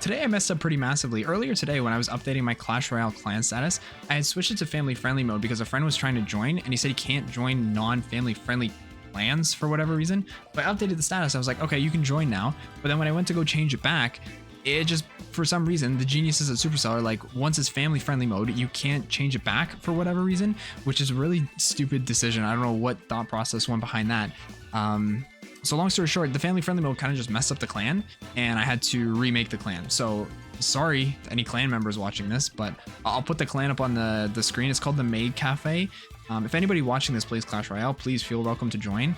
today I messed up pretty massively. Earlier today when I was updating my Clash Royale clan status, I had switched it to family friendly mode because a friend was trying to join and he said he can't join non-family friendly clans for whatever reason. But I updated the status. I was like, okay, you can join now. But then when I went to go change it back, it just, for some reason, the geniuses at Supercell are like, once it's family friendly mode, you can't change it back for whatever reason, which is a really stupid decision. I don't know what thought process went behind that. So long story short, the family friendly mode kind of just messed up the clan and I had to remake the clan. So sorry to any clan members watching this, but I'll put the clan up on the screen. It's called the Maid Cafe. If anybody watching this plays Clash Royale, please feel welcome to join.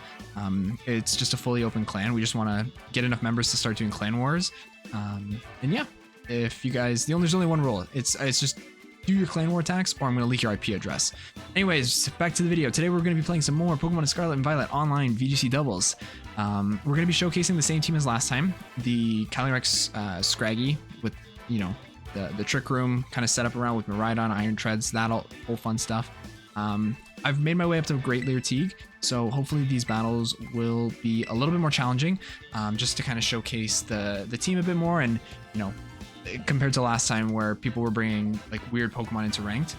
It's just a fully open clan. We just want to get enough members to start doing clan wars. And yeah, if you guys, there's only one rule. It's just do your clan war attacks or I'm going to leak your IP address. Anyways, back to the video. Today we're going to be playing some more Pokemon Scarlet and Violet online VGC doubles. We're going to be showcasing the same team as last time. The Calyrex Scraggy with, you know, the Trick Room kind of set up around with Miraidon, Iron Treads, that whole fun stuff. I've made my way up to Great Leer Teague, so hopefully these battles will be a little bit more challenging, just to kind of showcase the team a bit more and, you know, compared to last time where people were bringing like weird Pokemon into ranked.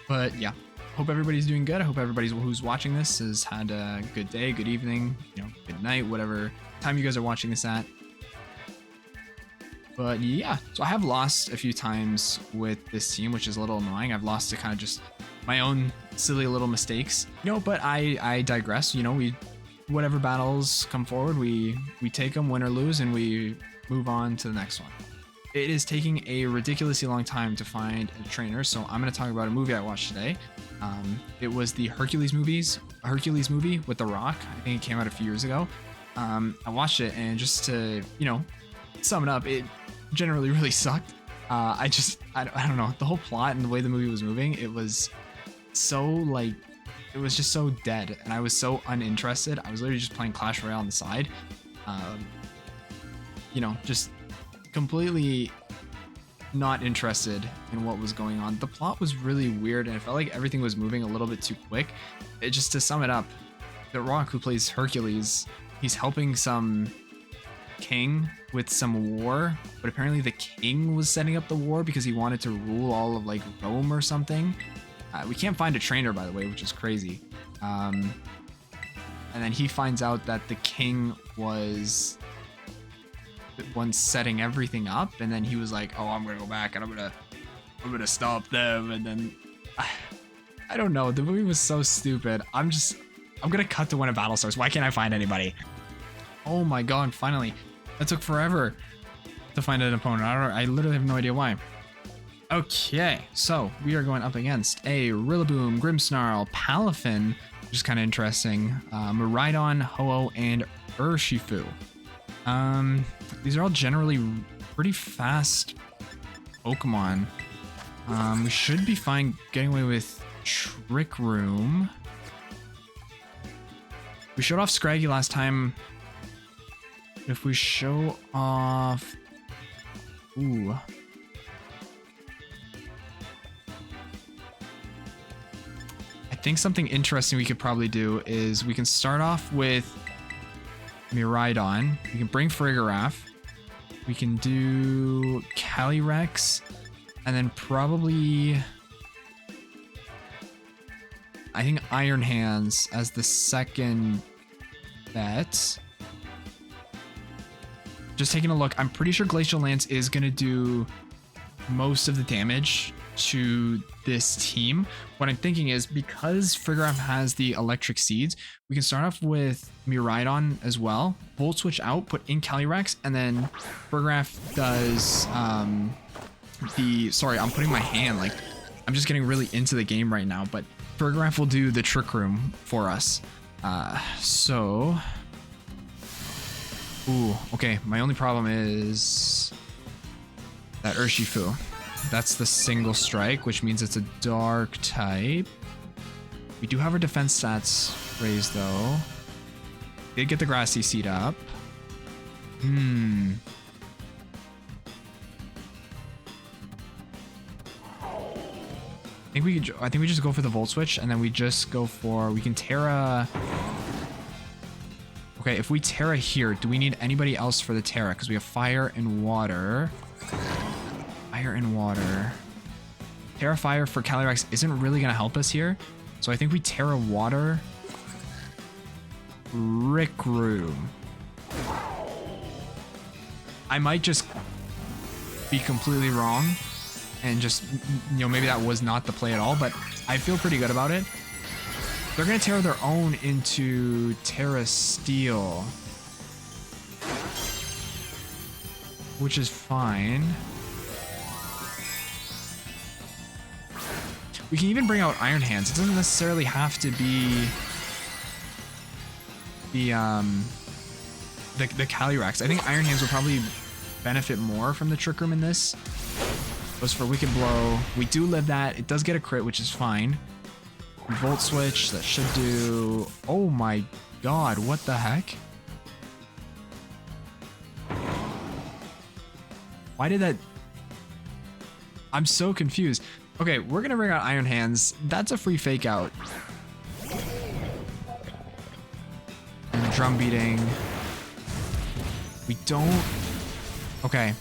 But yeah, hope everybody's doing good. I hope everybody who's watching this has had a good day, good evening, you know, good night, whatever time you guys are watching this at. But yeah, so I have lost a few times with this team, which is a little annoying. I've lost to kind of just my own silly little mistakes, you know, but I digress. You know, whatever battles come forward, we take them, win or lose, and we move on to the next one. It is taking a ridiculously long time to find a trainer, so I'm going to talk about a movie I watched today. It was the Hercules movie with The Rock. I think it came out a few years ago. I watched it, and just to, you know, sum it up, it generally really sucked. I don't know, the whole plot and the way the movie was moving, it was so like, it was just so dead, and I was so uninterested. I was literally just playing Clash Royale on the side. You know, just completely not interested in what was going on. The plot was really weird, and it felt like everything was moving a little bit too quick. Just to sum it up, The Rock, who plays Hercules, he's helping some king with some war, but apparently the king was setting up the war because he wanted to rule all of like Rome or something. We can't find a trainer, by the way, which is crazy. And then he finds out that the king was the one setting everything up, and then he was like, oh, I'm gonna go back and I'm gonna stop them. And then I don't know, the movie was so stupid. I'm gonna cut to when a battle starts. Why can't I find anybody? Oh my god, finally. That took forever to find an opponent. I literally have no idea why. Okay, so we are going up against a Rillaboom, Grimmsnarl, Palafin, which is kind of interesting, Miraidon, Ho-Oh, and Urshifu. These are all generally pretty fast Pokemon. We should be fine getting away with Trick Room. We showed off Scraggy last time. If we show off... Ooh. I think something interesting we could probably do is we can start off with Miraidon. We can bring Farigiraf. We can do Calyrex. And then probably... I think Iron Hands as the second bet. Just taking a look, I'm pretty sure Glacial Lance is going to do most of the damage to this team. What I'm thinking is, because Farigiraf has the electric seeds, we can start off with Miraidon as well, Volt Switch out, put in Calyrex, and then Farigiraf does sorry, I'm putting my hand, like, I'm just getting really into the game right now, but Farigiraf will do the Trick Room for us. Ooh, okay, my only problem is that Urshifu. That's the single strike, which means it's a dark type. We do have our defense stats raised though. Did get the Grassy Seed up. I think we just go for the Volt Switch, and then we just go for, we can Terra. Okay, if we Terra here, do we need anybody else for the Terra? Because we have fire and water. Fire and water. Terra fire for Calyrex isn't really going to help us here. So I think we Terra water. Rick Room. I might just be completely wrong and just, you know, maybe that was not the play at all, but I feel pretty good about it. They're going to Terra their own into Terra Steel, which is fine. We can even bring out Iron Hands. It doesn't necessarily have to be the Calyrex. I think Iron Hands will probably benefit more from the Trick Room in this. Goes for Wicked Blow. We do live that. It does get a crit, which is fine. Volt Switch, that should do... Oh my god, what the heck? Why did that... I'm so confused. Okay, we're gonna bring out Iron Hands. That's a free fake out. And drum beating. We don't... Okay.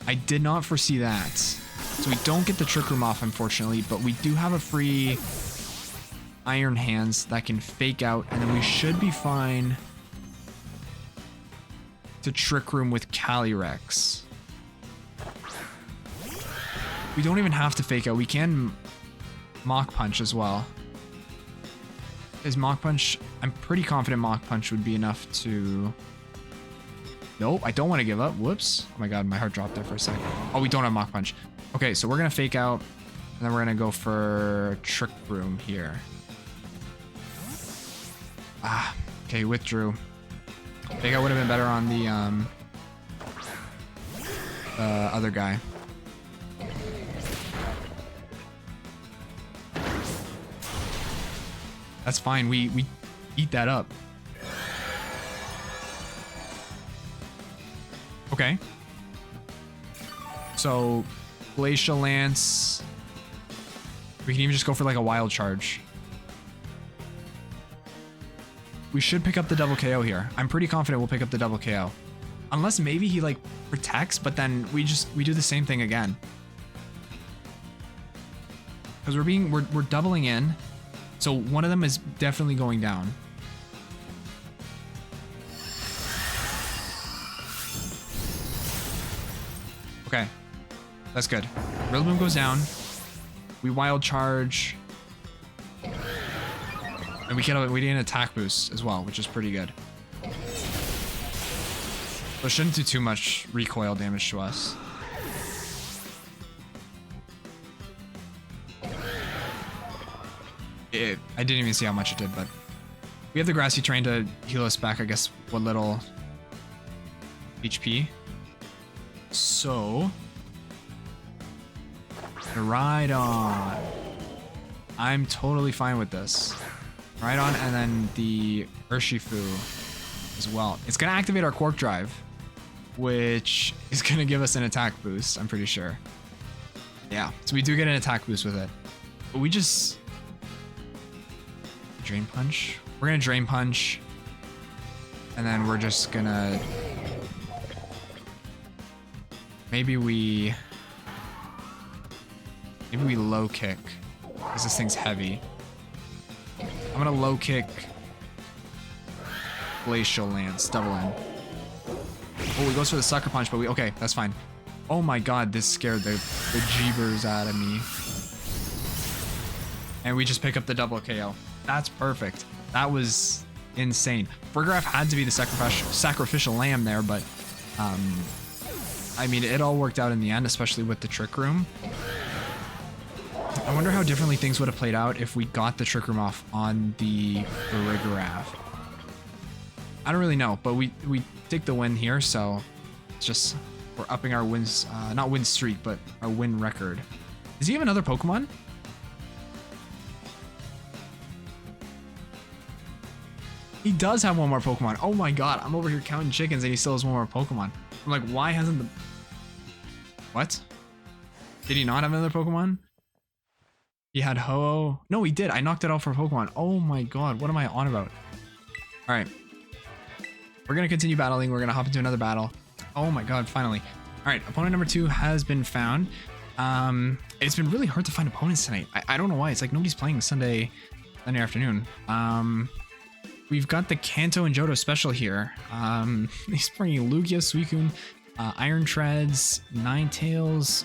I did not foresee that. So we don't get the Trick Room off, unfortunately, but we do have a free Iron Hands that can fake out, and then we should be fine to Trick Room with Calyrex. We don't even have to fake out. We can Mach Punch as well. Is Mach Punch... I'm pretty confident Mach Punch would be enough to... Nope, I don't want to give up. Whoops. Oh my god, my heart dropped there for a second. Oh, we don't have Mach Punch. Okay, so we're going to fake out, and then we're going to go for Trick Room here. Ah, okay, withdrew. Fake out would have been better on the other guy. That's fine. We eat that up. Okay. So, Glacial Lance. We can even just go for like a Wild Charge. We should pick up the double KO here. I'm pretty confident we'll pick up the double KO. Unless maybe he like protects, but then we do the same thing again. Because we're doubling in. So one of them is definitely going down. Okay. That's good. Rillaboom goes down. We Wild Charge. And we get an attack boost as well, which is pretty good. So it shouldn't do too much recoil damage to us. I didn't even see how much it did, but we have the Grassy Terrain to heal us back, I guess, what little HP. So, right on. I'm totally fine with this. Right on, and then the Urshifu as well. It's going to activate our Quark Drive, which is going to give us an attack boost, I'm pretty sure. Yeah, so we do get an attack boost with it. But we just... Drain Punch? We're going to Drain Punch. And then we're just going to... Maybe we low kick. Because this thing's heavy. I'm going to low kick Glacial Lance. Double in. Oh, he goes for the Sucker Punch, but okay, that's fine. Oh my god, this scared the jeebers out of me. And we just pick up the double KO. That's perfect. That was insane. Burgraff had to be the sacrificial lamb there, but I mean, it all worked out in the end, especially with the Trick Room. I wonder how differently things would have played out if we got the Trick Room off on the Burgraff. I don't really know, but we take the win here, so it's just we're upping our wins, not win streak, but our win record. Does he have another Pokemon? He does have one more Pokemon. Oh my god, I'm over here counting chickens and he still has one more Pokemon. I'm like, why hasn't the... What? Did he not have another Pokemon? He had Ho-Oh. No, he did. I knocked it out for Pokemon. Oh my god, what am I on about? Alright. We're going to continue battling. We're going to hop into another battle. Oh my god, finally. All right, opponent number 2 has been found. It's been really hard to find opponents tonight. I don't know why. It's like nobody's playing Sunday afternoon. We've got the Kanto and Johto special here. He's bringing Lugia, Suicune, Iron Treads, Ninetales,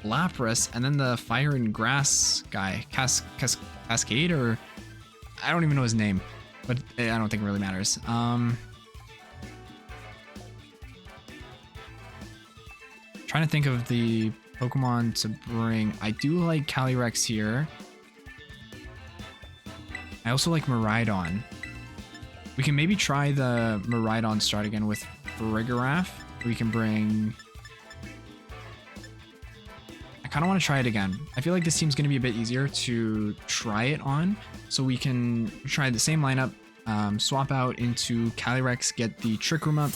Lapras, and then the Fire and Grass guy, Cascade, or I don't even know his name, but I don't think it really matters. Trying to think of the Pokemon to bring. I do like Calyrex here. I also like Miraidon. We can maybe try the Miraidon start again with Farigiraf. We can bring... I kind of want to try it again. I feel like this team's going to be a bit easier to try it on. So we can try the same lineup, swap out into Calyrex, get the Trick Room up,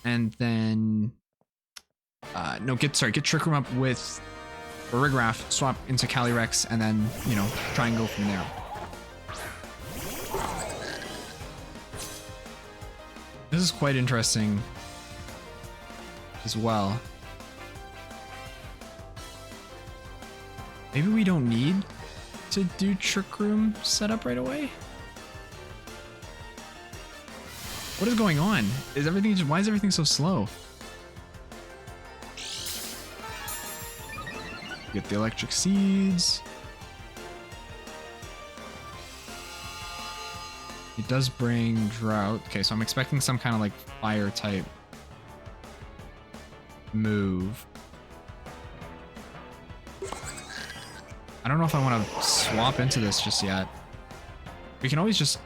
and then... get Trick Room up with Farigiraf, swap into Calyrex, and then, you know, try and go from there. This is quite interesting as well. Maybe we don't need to do Trick Room setup right away? What is going on? Why is everything so slow? Get the Electric Seeds. It does bring Drought. Okay, so I'm expecting some kind of like fire type move. I don't know if I want to swap into this just yet. We can always just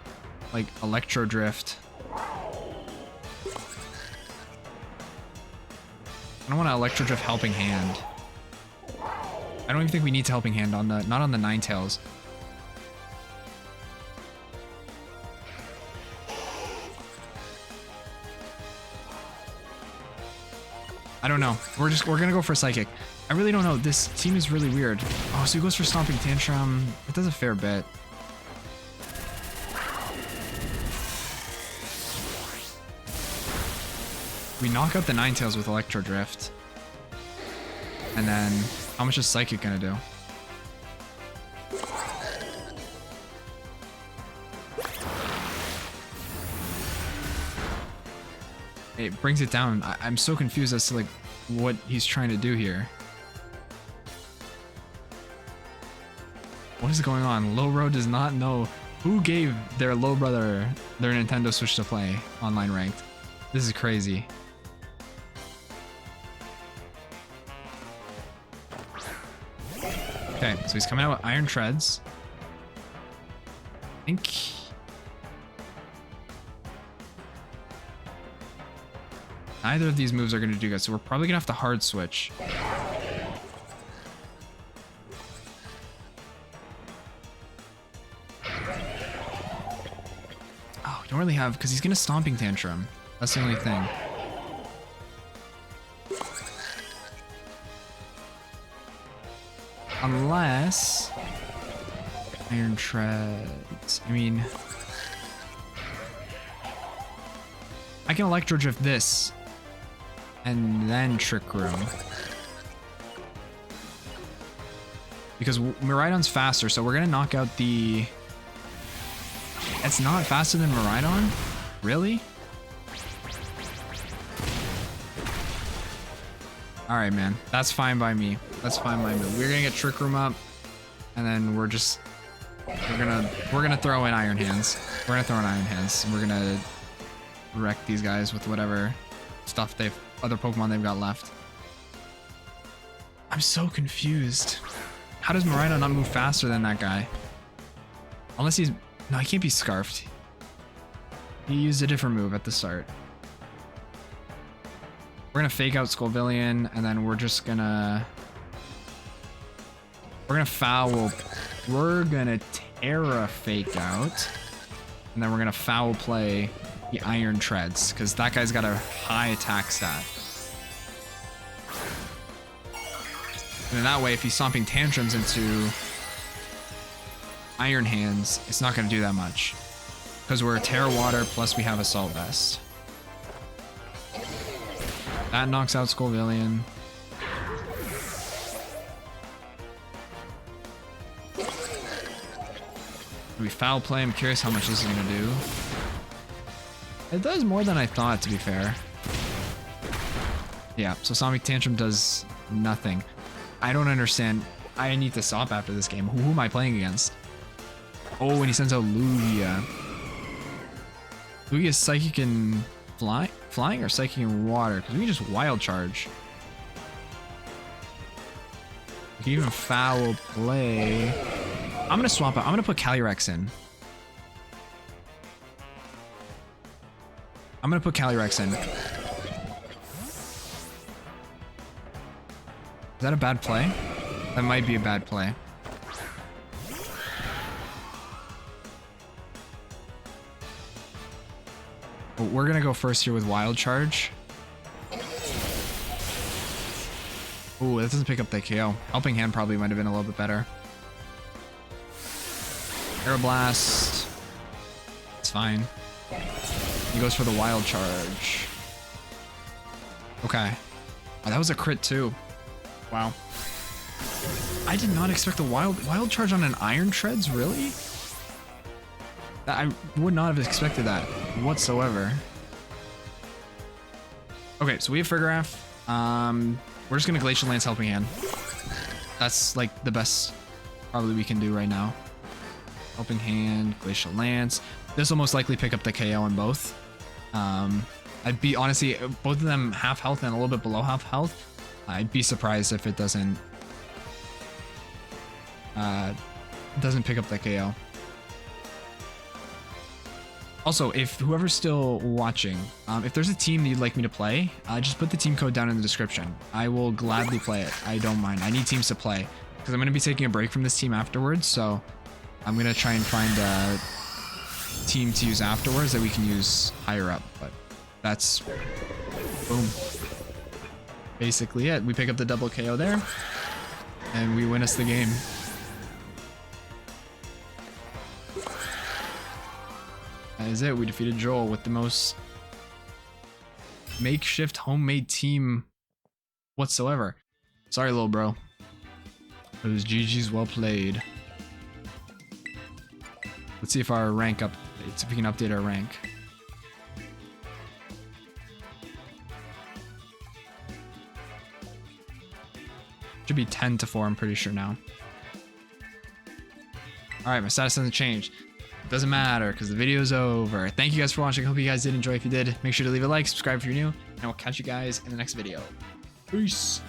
like Electro Drift. I don't want to Electro Drift Helping Hand. I don't even think we need to Helping Hand on the, not on the Ninetales. I don't know. We're gonna go for Psychic. I really don't know. This team is really weird. Oh, so he goes for Stomping Tantrum. It does a fair bit. We knock out the Ninetales with Electro Drift. And then, how much is Psychic gonna do? It brings it down. I'm so confused as to like what he's trying to do here. What is going on? Lowro does not know who gave their low brother their Nintendo Switch to play online ranked. This is crazy. Okay, so he's coming out with Iron Treads. I think... neither of these moves are going to do good, so we're probably going to have to hard switch. Oh, don't really have, because he's going to Stomping Tantrum. That's the only thing. Unless... Iron Treads. I mean... I can Electro Drift this. And then Trick Room. Because Miraidon's faster, so we're gonna knock out the... It's not faster than Miraidon? Really? Alright, man. That's fine by me. That's fine by me. We're gonna get Trick Room up, and then we're just... We're gonna throw in Iron Hands. We're gonna throw in Iron Hands. We're gonna wreck these guys with whatever stuff other Pokemon they've got left. I'm so confused. How does Miraidon not move faster than that guy? Unless he's... No, he can't be Scarfed. He used a different move at the start. We're gonna fake out Scovillain, and then we're just gonna... We're gonna foul... We're gonna Terra Fake out. And then we're gonna foul play the Iron Treads, because that guy's got a high attack stat. And in that way, if he's Stomping Tantrums into Iron Hands, it's not going to do that much. because we're Terra Water plus we have Assault Vest. That knocks out Scovillian. We foul play. I'm curious how much this is gonna do. It does more than I thought, to be fair. Yeah, so Sonic Tantrum does nothing. I don't understand. I need to stop after this game. Who am I playing against? Oh, and he sends out Lugia. Lugia's Psychic and flying or Psychic and Water? Because we can just Wild Charge. We can even foul play. I'm gonna swap out. I'm gonna put Calyrex in. I'm gonna put Calyrex in. Is that a bad play? That might be a bad play. Oh, we're gonna go first here with Wild Charge. Oh, that doesn't pick up that KO. Helping Hand probably might have been a little bit better. Aeroblast. It's fine. He goes for the Wild Charge. Okay. Oh, that was a crit too. Wow. I did not expect the Wild Charge on an Iron Treads, really? I would not have expected that whatsoever. Okay, so we have Fergraph. We're just gonna Glacial Lance Helping Hand. That's like the best probably we can do right now. Helping Hand, Glacial Lance. This will most likely pick up the KO on both. I'd be honestly, both of them half health and a little bit below half health. I'd be surprised if it doesn't pick up the KO. Also, if whoever's still watching, if there's a team that you'd like me to play, just put the team code down in the description. I will gladly play it. I don't mind. I need teams to play because I'm going to be taking a break from this team afterwards. So I'm going to try and find a team to use afterwards that we can use higher up. But that's boom. Basically it. We pick up the double KO there and we win us the game. That is it. We defeated Joel with the most makeshift homemade team whatsoever. Sorry, little bro. It was GG's, well played. Let's see if our rank updates, if we can update our rank. Should be 10-4, I'm pretty sure now. Alright, my status hasn't changed. Doesn't matter because the video's over. Thank you guys for watching. Hope you guys did enjoy. If you did, make sure to leave a like, subscribe if you're new, and we'll catch you guys in the next video. Peace.